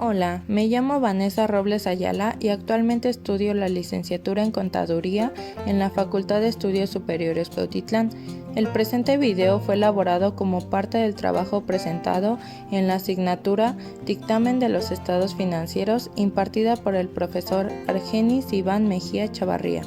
Hola, me llamo Vanessa Robles Ayala y actualmente estudio la licenciatura en Contaduría en la Facultad de Estudios Superiores Cuautitlán. El presente video fue elaborado como parte del trabajo presentado en la asignatura Dictamen de los Estados Financieros impartida por el profesor Argenis Iván Mejía Chavarría.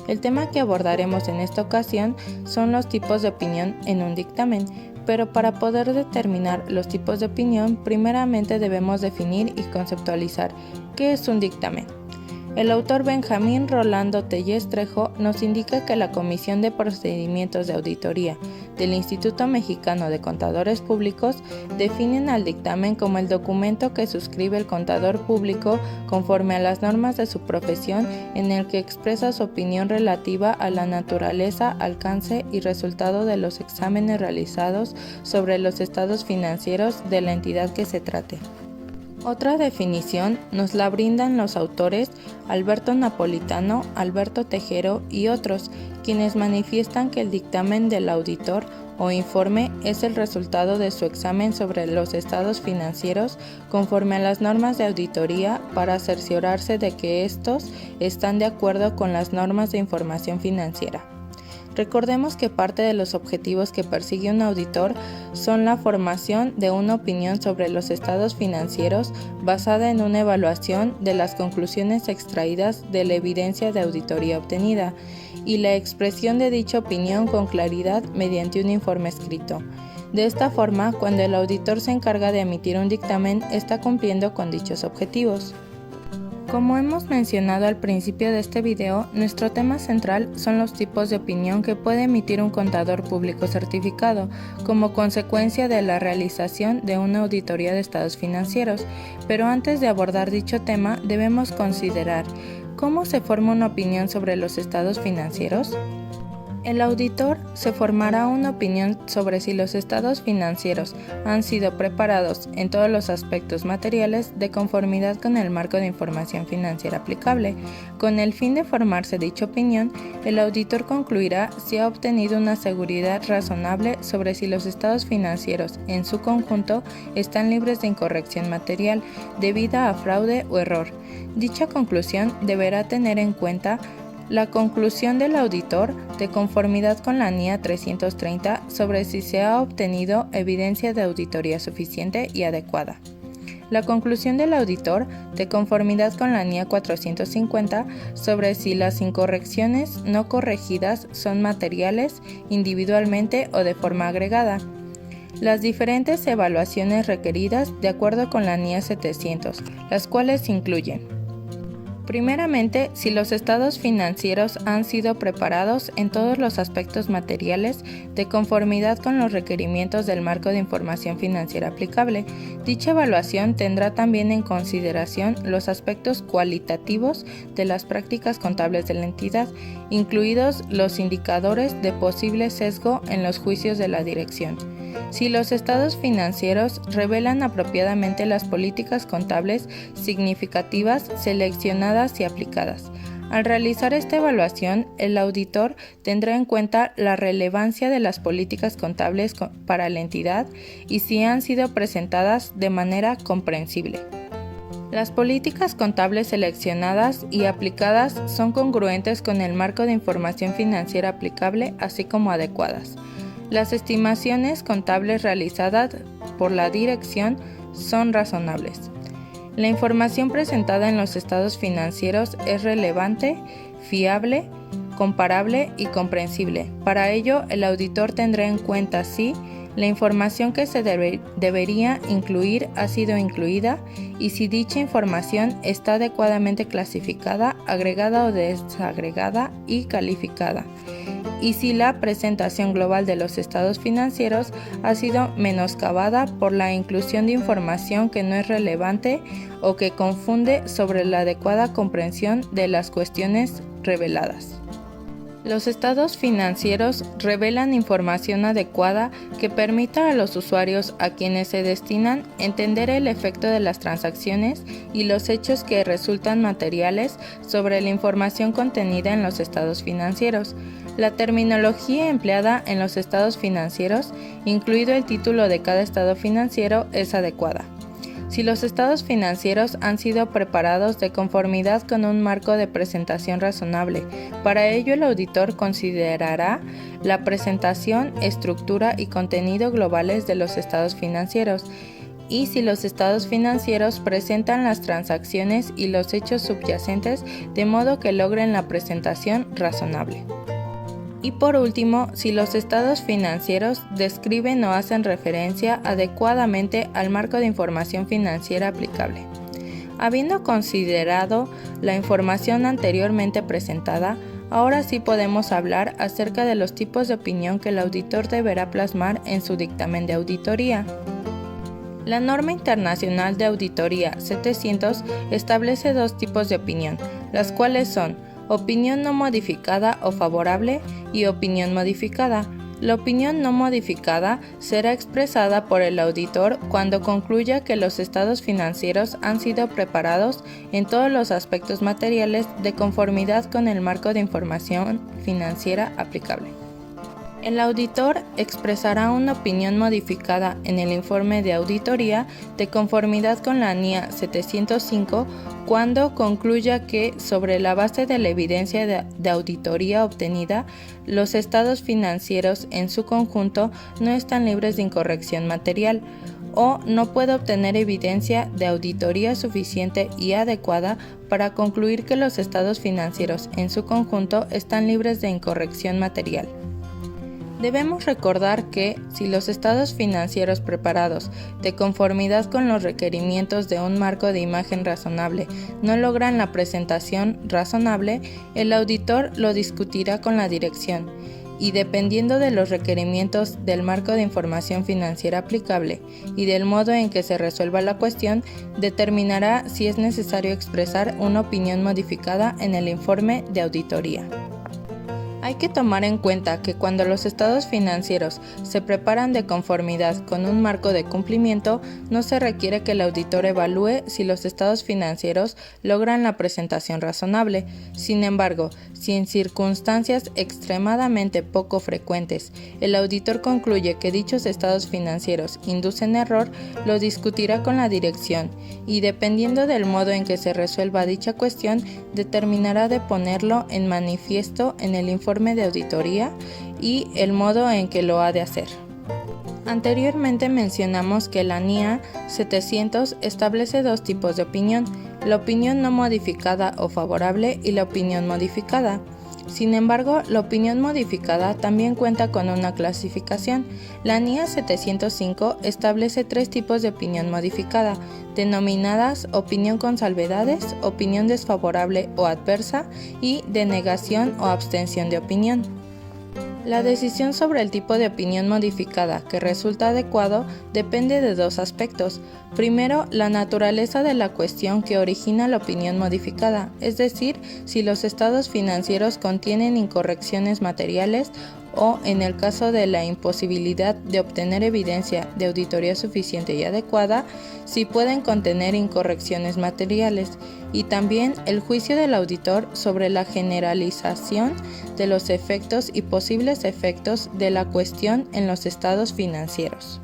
El tema que abordaremos en esta ocasión son los tipos de opinión en un dictamen, pero para poder determinar los tipos de opinión, primeramente debemos definir y conceptualizar qué es un dictamen. El autor Benjamín Rolando Tellez Trejo nos indica que la Comisión de Procedimientos de Auditoría del Instituto Mexicano de Contadores Públicos definen al dictamen como el documento que suscribe el contador público conforme a las normas de su profesión en el que expresa su opinión relativa a la naturaleza, alcance y resultado de los exámenes realizados sobre los estados financieros de la entidad que se trate. Otra definición nos la brindan los autores Alberto Napolitano, Alberto Tejero y otros, quienes manifiestan que el dictamen del auditor o informe es el resultado de su examen sobre los estados financieros conforme a las normas de auditoría para cerciorarse de que estos están de acuerdo con las normas de información financiera. Recordemos que parte de los objetivos que persigue un auditor son la formación de una opinión sobre los estados financieros basada en una evaluación de las conclusiones extraídas de la evidencia de auditoría obtenida y la expresión de dicha opinión con claridad mediante un informe escrito. De esta forma, cuando el auditor se encarga de emitir un dictamen, está cumpliendo con dichos objetivos. Como hemos mencionado al principio de este video, nuestro tema central son los tipos de opinión que puede emitir un contador público certificado como consecuencia de la realización de una auditoría de estados financieros. Pero antes de abordar dicho tema, debemos considerar ¿cómo se forma una opinión sobre los estados financieros? El auditor se formará una opinión sobre si los estados financieros han sido preparados en todos los aspectos materiales de conformidad con el marco de información financiera aplicable. Con el fin de formarse dicha opinión, el auditor concluirá si ha obtenido una seguridad razonable sobre si los estados financieros en su conjunto están libres de incorrección material debida a fraude o error. Dicha conclusión deberá tener en cuenta la conclusión del auditor de conformidad con la NIA 330 sobre si se ha obtenido evidencia de auditoría suficiente y adecuada. La conclusión del auditor de conformidad con la NIA 450 sobre si las incorrecciones no corregidas son materiales individualmente o de forma agregada. Las diferentes evaluaciones requeridas de acuerdo con la NIA 700, las cuales incluyen: primeramente, si los estados financieros han sido preparados en todos los aspectos materiales de conformidad con los requerimientos del marco de información financiera aplicable. Dicha evaluación tendrá también en consideración los aspectos cualitativos de las prácticas contables de la entidad, incluidos los indicadores de posible sesgo en los juicios de la dirección. Si los estados financieros revelan apropiadamente las políticas contables significativas seleccionadas y aplicadas. Al realizar esta evaluación, el auditor tendrá en cuenta la relevancia de las políticas contables para la entidad y si han sido presentadas de manera comprensible. Las políticas contables seleccionadas y aplicadas son congruentes con el marco de información financiera aplicable, así como adecuadas. Las estimaciones contables realizadas por la dirección son razonables. La información presentada en los estados financieros es relevante, fiable, comparable y comprensible. Para ello, el auditor tendrá en cuenta si la información que se debería incluir ha sido incluida y si dicha información está adecuadamente clasificada, agregada o desagregada y calificada, y si la presentación global de los estados financieros ha sido menoscabada por la inclusión de información que no es relevante o que confunde sobre la adecuada comprensión de las cuestiones reveladas. Los estados financieros revelan información adecuada que permita a los usuarios a quienes se destinan entender el efecto de las transacciones y los hechos que resultan materiales sobre la información contenida en los estados financieros. La terminología empleada en los estados financieros, incluido el título de cada estado financiero, es adecuada. si los estados financieros han sido preparados de conformidad con un marco de presentación razonable. Para ello, el auditor considerará la presentación, estructura y contenido globales de los estados financieros, y si los estados financieros presentan las transacciones y los hechos subyacentes de modo que logren la presentación razonable. Y por último, si los estados financieros describen o hacen referencia adecuadamente al marco de información financiera aplicable. Habiendo considerado la información anteriormente presentada, ahora sí podemos hablar acerca de los tipos de opinión que el auditor deberá plasmar en su dictamen de auditoría. La norma internacional de auditoría 700 establece dos tipos de opinión, las cuales son opinión no modificada o favorable y opinión modificada. La opinión no modificada será expresada por el auditor cuando concluya que los estados financieros han sido preparados en todos los aspectos materiales de conformidad con el marco de información financiera aplicable. El auditor expresará una opinión modificada en el informe de auditoría de conformidad con la NIA 705 cuando concluya que, sobre la base de la evidencia de auditoría obtenida, los estados financieros en su conjunto no están libres de incorrección material, o no puede obtener evidencia de auditoría suficiente y adecuada para concluir que los estados financieros en su conjunto están libres de incorrección material. Debemos recordar que, si los estados financieros preparados de conformidad con los requerimientos de un marco de imagen razonable no logran la presentación razonable, el auditor lo discutirá con la dirección y, dependiendo de los requerimientos del marco de información financiera aplicable y del modo en que se resuelva la cuestión, determinará si es necesario expresar una opinión modificada en el informe de auditoría. Hay que tomar en cuenta que cuando los estados financieros se preparan de conformidad con un marco de cumplimiento, no se requiere que el auditor evalúe si los estados financieros logran la presentación razonable. Sin embargo, si en circunstancias extremadamente poco frecuentes el auditor concluye que dichos estados financieros inducen error, lo discutirá con la dirección y, dependiendo del modo en que se resuelva dicha cuestión, determinará de ponerlo en manifiesto en el informe de auditoría y el modo en que lo ha de hacer. Anteriormente mencionamos que la NIA 700 establece dos tipos de opinión, la opinión no modificada o favorable y la opinión modificada. Sin embargo, la opinión modificada también cuenta con una clasificación. La NIA 705 establece tres tipos de opinión modificada, denominadas opinión con salvedades, opinión desfavorable o adversa y denegación o abstención de opinión. La decisión sobre el tipo de opinión modificada que resulta adecuado depende de dos aspectos. Primero, la naturaleza de la cuestión que origina la opinión modificada, es decir, si los estados financieros contienen incorrecciones materiales o, en el caso de la imposibilidad de obtener evidencia de auditoría suficiente y adecuada, si pueden contener incorrecciones materiales, y también el juicio del auditor sobre la generalización de los efectos y posibles efectos de la cuestión en los estados financieros.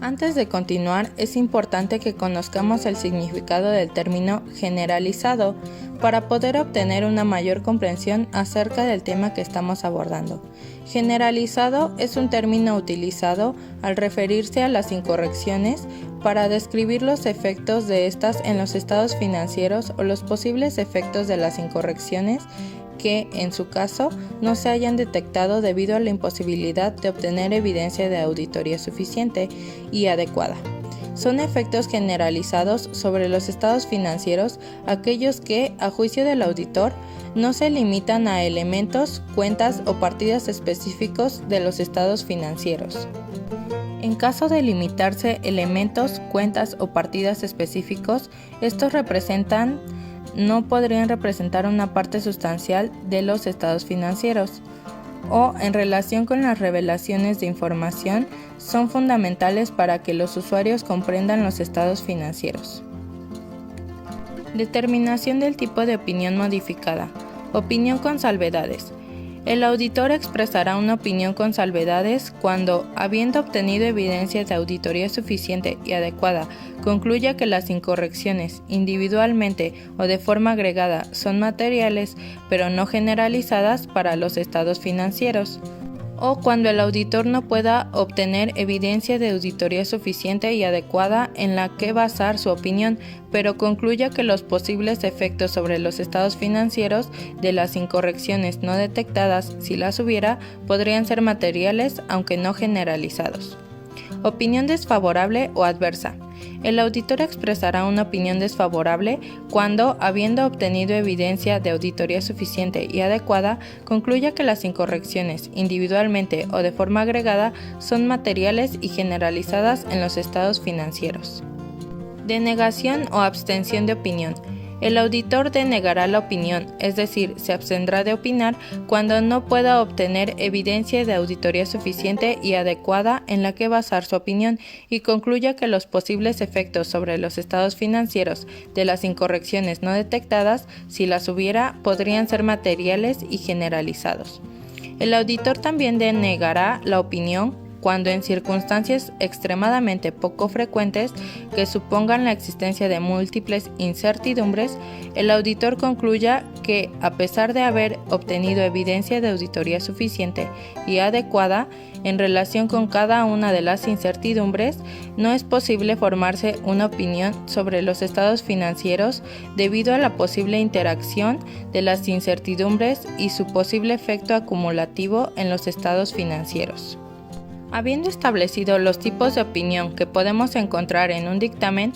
Antes de continuar, es importante que conozcamos el significado del término generalizado para poder obtener una mayor comprensión acerca del tema que estamos abordando. Generalizado es un término utilizado al referirse a las incorrecciones para describir los efectos de estas en los estados financieros o los posibles efectos de las incorrecciones que, en su caso, no se hayan detectado debido a la imposibilidad de obtener evidencia de auditoría suficiente y adecuada. Son efectos generalizados sobre los estados financieros aquellos que, a juicio del auditor, no se limitan a elementos, cuentas o partidas específicos de los estados financieros. En caso de limitarse elementos, cuentas o partidas específicos, estos no podrían representar una parte sustancial de los estados financieros, o en relación con las revelaciones de información son fundamentales para que los usuarios comprendan los estados financieros. Determinación del tipo de opinión modificada. Opinión con salvedades. El auditor expresará una opinión con salvedades cuando, habiendo obtenido evidencia de auditoría suficiente y adecuada, concluya que las incorrecciones, individualmente o de forma agregada, son materiales, pero no generalizadas para los estados financieros. O cuando el auditor no pueda obtener evidencia de auditoría suficiente y adecuada en la que basar su opinión, pero concluya que los posibles efectos sobre los estados financieros de las incorrecciones no detectadas, si las hubiera, podrían ser materiales, aunque no generalizados. Opinión desfavorable o adversa. El auditor expresará una opinión desfavorable cuando, habiendo obtenido evidencia de auditoría suficiente y adecuada, concluya que las incorrecciones, individualmente o de forma agregada, son materiales y generalizadas en los estados financieros. Denegación o abstención de opinión. El auditor denegará la opinión, es decir, se abstendrá de opinar cuando no pueda obtener evidencia de auditoría suficiente y adecuada en la que basar su opinión y concluya que los posibles efectos sobre los estados financieros de las incorrecciones no detectadas, si las hubiera, podrían ser materiales y generalizados. El auditor también denegará la opinión cuando en circunstancias extremadamente poco frecuentes que supongan la existencia de múltiples incertidumbres, el auditor concluya que, a pesar de haber obtenido evidencia de auditoría suficiente y adecuada en relación con cada una de las incertidumbres, no es posible formarse una opinión sobre los estados financieros debido a la posible interacción de las incertidumbres y su posible efecto acumulativo en los estados financieros. Habiendo establecido los tipos de opinión que podemos encontrar en un dictamen,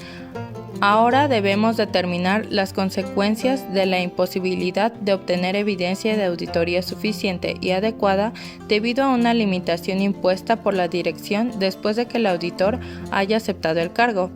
ahora debemos determinar las consecuencias de la imposibilidad de obtener evidencia de auditoría suficiente y adecuada debido a una limitación impuesta por la dirección después de que el auditor haya aceptado el cargo.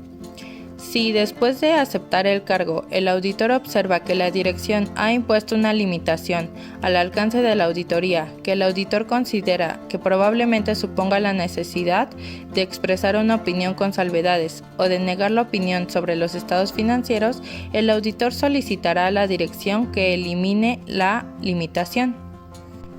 Si después de aceptar el cargo, el auditor observa que la dirección ha impuesto una limitación al alcance de la auditoría que el auditor considera que probablemente suponga la necesidad de expresar una opinión con salvedades o de negar la opinión sobre los estados financieros, el auditor solicitará a la dirección que elimine la limitación.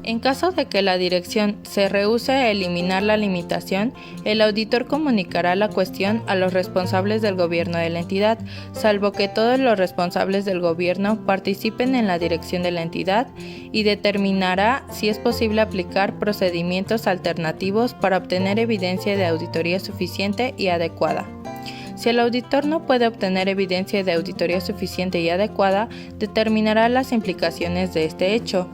En caso de que la dirección se rehúse a eliminar la limitación, el auditor comunicará la cuestión a los responsables del gobierno de la entidad, salvo que todos los responsables del gobierno participen en la dirección de la entidad, y determinará si es posible aplicar procedimientos alternativos para obtener evidencia de auditoría suficiente y adecuada. Si el auditor no puede obtener evidencia de auditoría suficiente y adecuada, determinará las implicaciones de este hecho.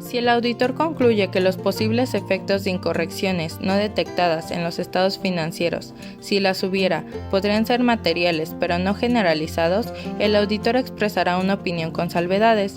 Si el auditor concluye que los posibles efectos de incorrecciones no detectadas en los estados financieros, si las hubiera, podrían ser materiales pero no generalizados, el auditor expresará una opinión con salvedades.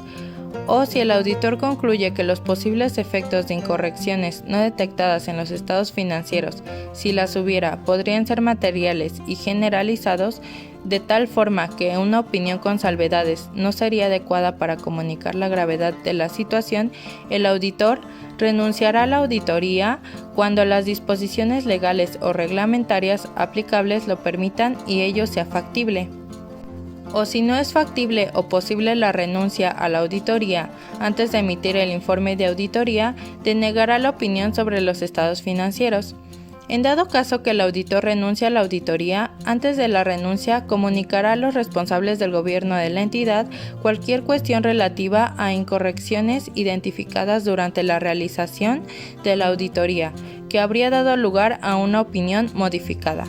O si el auditor concluye que los posibles efectos de incorrecciones no detectadas en los estados financieros, si las hubiera, podrían ser materiales y generalizados, de tal forma que una opinión con salvedades no sería adecuada para comunicar la gravedad de la situación, el auditor renunciará a la auditoría cuando las disposiciones legales o reglamentarias aplicables lo permitan y ello sea factible. O si no es factible o posible la renuncia a la auditoría antes de emitir el informe de auditoría, denegará la opinión sobre los estados financieros. En dado caso que el auditor renuncie a la auditoría, antes de la renuncia comunicará a los responsables del gobierno de la entidad cualquier cuestión relativa a incorrecciones identificadas durante la realización de la auditoría, que habría dado lugar a una opinión modificada.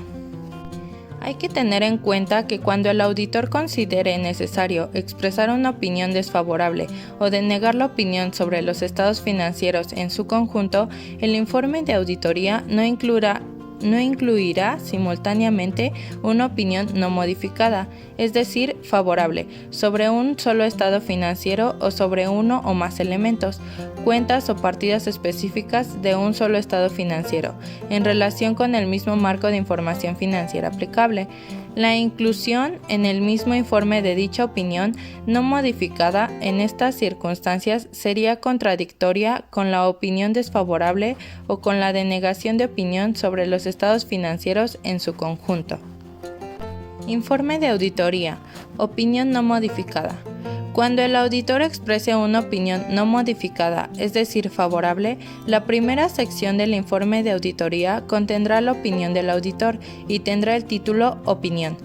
Hay que tener en cuenta que cuando el auditor considere necesario expresar una opinión desfavorable o denegar la opinión sobre los estados financieros en su conjunto, el informe de auditoría no incluirá simultáneamente una opinión no modificada, es decir, favorable, sobre un solo estado financiero o sobre uno o más elementos, cuentas o partidas específicas de un solo estado financiero, en relación con el mismo marco de información financiera aplicable. La inclusión en el mismo informe de dicha opinión no modificada en estas circunstancias sería contradictoria con la opinión desfavorable o con la denegación de opinión sobre los estados financieros en su conjunto. Informe de auditoría. Opinión no modificada. Cuando el auditor exprese una opinión no modificada, es decir, favorable, la primera sección del informe de auditoría contendrá la opinión del auditor y tendrá el título Opinión.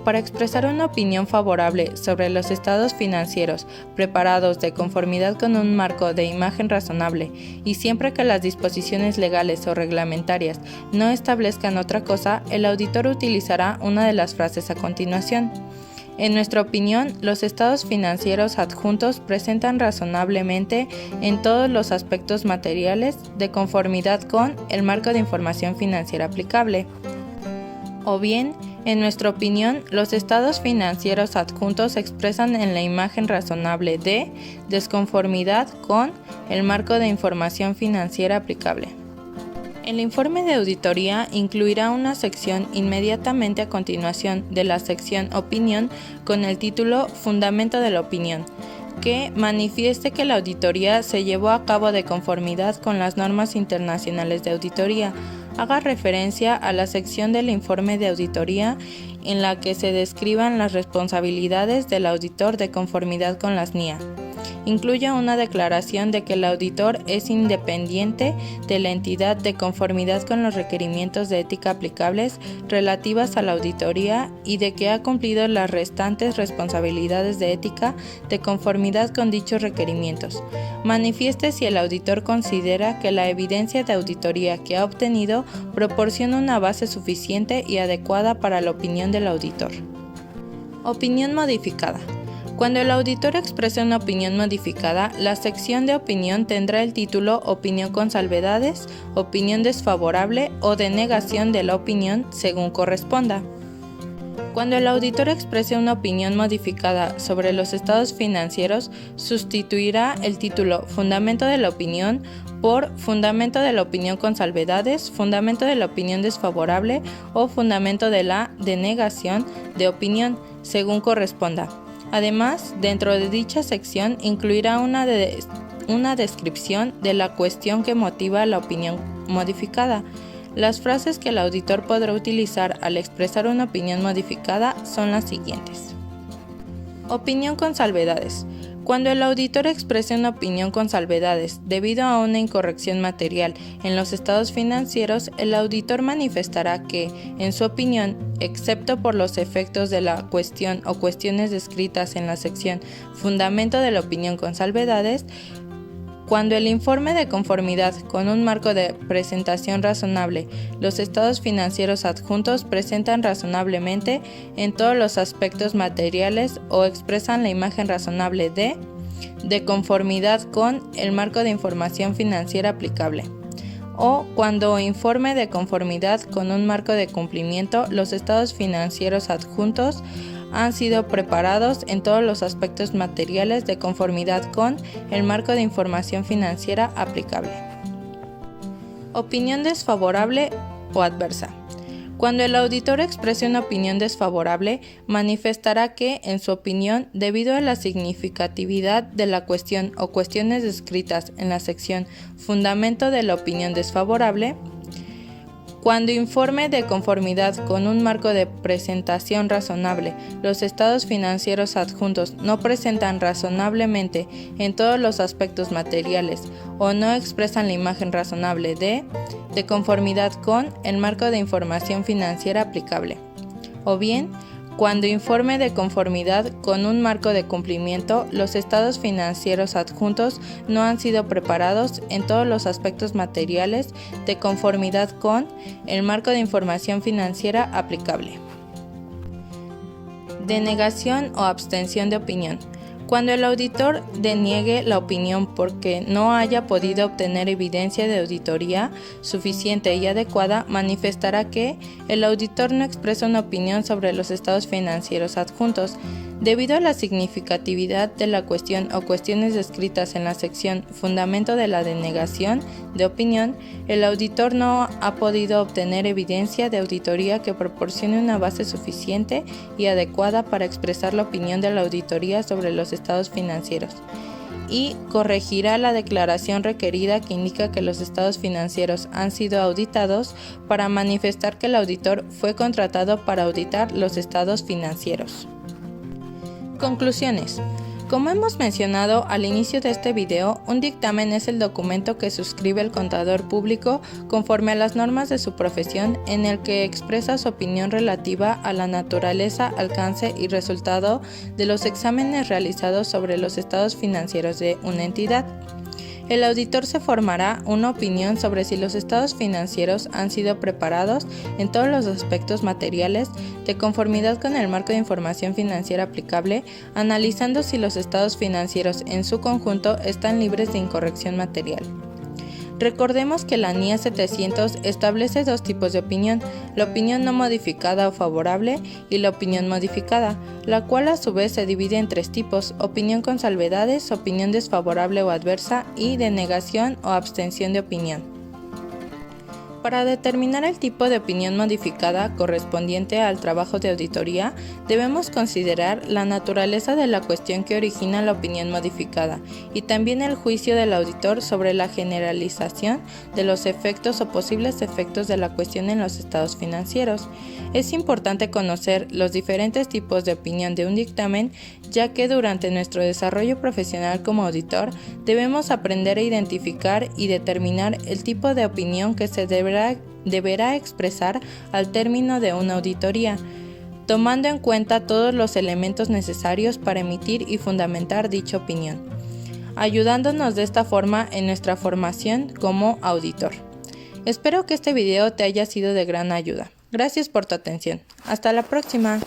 Para expresar una opinión favorable sobre los estados financieros preparados de conformidad con un marco de imagen razonable y siempre que las disposiciones legales o reglamentarias no establezcan otra cosa, el auditor utilizará una de las frases a continuación. En nuestra opinión, los estados financieros adjuntos presentan razonablemente en todos los aspectos materiales de conformidad con el marco de información financiera aplicable. O bien, en nuestra opinión, los estados financieros adjuntos expresan en la imagen razonable de desconformidad con el marco de información financiera aplicable. El informe de auditoría incluirá una sección inmediatamente a continuación de la sección Opinión con el título Fundamento de la opinión, que manifieste que la auditoría se llevó a cabo de conformidad con las normas internacionales de auditoría. Haga referencia a la sección del informe de auditoría en la que se describan las responsabilidades del auditor de conformidad con las NIA. Incluye una declaración de que el auditor es independiente de la entidad de conformidad con los requerimientos de ética aplicables relativas a la auditoría y de que ha cumplido las restantes responsabilidades de ética de conformidad con dichos requerimientos. Manifieste si el auditor considera que la evidencia de auditoría que ha obtenido proporciona una base suficiente y adecuada para la opinión del auditor. Opinión modificada. Cuando el auditor exprese una opinión modificada, la sección de opinión tendrá el título Opinión con salvedades, opinión desfavorable o denegación de la opinión según corresponda. Cuando el auditor exprese una opinión modificada sobre los estados financieros, sustituirá el título Fundamento de la opinión por Fundamento de la opinión con salvedades, Fundamento de la opinión desfavorable o Fundamento de la denegación de opinión según corresponda. Además, dentro de dicha sección incluirá una descripción de la cuestión que motiva la opinión modificada. Las frases que el auditor podrá utilizar al expresar una opinión modificada son las siguientes. Opinión con salvedades. Cuando el auditor exprese una opinión con salvedades debido a una incorrección material en los estados financieros, el auditor manifestará que, en su opinión, excepto por los efectos de la cuestión o cuestiones descritas en la sección Fundamento de la opinión con salvedades, cuando el informe de conformidad con un marco de presentación razonable, los estados financieros adjuntos presentan razonablemente en todos los aspectos materiales o expresan la imagen razonable de conformidad con el marco de información financiera aplicable. O cuando informe de conformidad con un marco de cumplimiento, los estados financieros adjuntos han sido preparados en todos los aspectos materiales de conformidad con el marco de información financiera aplicable. Opinión desfavorable o adversa. Cuando el auditor exprese una opinión desfavorable, manifestará que, en su opinión, debido a la significatividad de la cuestión o cuestiones descritas en la sección Fundamento de la opinión desfavorable, cuando informe de conformidad con un marco de presentación razonable, los estados financieros adjuntos no presentan razonablemente en todos los aspectos materiales o no expresan la imagen razonable de conformidad con el marco de información financiera aplicable. O bien, cuando informe de conformidad con un marco de cumplimiento, los estados financieros adjuntos no han sido preparados en todos los aspectos materiales de conformidad con el marco de información financiera aplicable. Denegación o abstención de opinión. Cuando el auditor deniegue la opinión porque no haya podido obtener evidencia de auditoría suficiente y adecuada, manifestará que el auditor no expresa una opinión sobre los estados financieros adjuntos. Debido a la significatividad de la cuestión o cuestiones descritas en la sección Fundamento de la denegación de opinión, el auditor no ha podido obtener evidencia de auditoría que proporcione una base suficiente y adecuada para expresar la opinión de la auditoría sobre los estados financieros, y corregirá la declaración requerida que indica que los estados financieros han sido auditados para manifestar que el auditor fue contratado para auditar los estados financieros. Conclusiones. Como hemos mencionado al inicio de este video, un dictamen es el documento que suscribe el contador público conforme a las normas de su profesión, en el que expresa su opinión relativa a la naturaleza, alcance y resultado de los exámenes realizados sobre los estados financieros de una entidad. El auditor se formará una opinión sobre si los estados financieros han sido preparados en todos los aspectos materiales de conformidad con el marco de información financiera aplicable, analizando si los estados financieros en su conjunto están libres de incorrección material. Recordemos que la NIE 700 establece dos tipos de opinión, la opinión no modificada o favorable y la opinión modificada, la cual a su vez se divide en tres tipos, opinión con salvedades, opinión desfavorable o adversa y denegación o abstención de opinión. Para determinar el tipo de opinión modificada correspondiente al trabajo de auditoría, debemos considerar la naturaleza de la cuestión que origina la opinión modificada y también el juicio del auditor sobre la generalización de los efectos o posibles efectos de la cuestión en los estados financieros. Es importante conocer los diferentes tipos de opinión de un dictamen, ya que durante nuestro desarrollo profesional como auditor debemos aprender a identificar y determinar el tipo de opinión que se deberá expresar al término de una auditoría, tomando en cuenta todos los elementos necesarios para emitir y fundamentar dicha opinión, ayudándonos de esta forma en nuestra formación como auditor. Espero que este video te haya sido de gran ayuda. Gracias por tu atención. Hasta la próxima.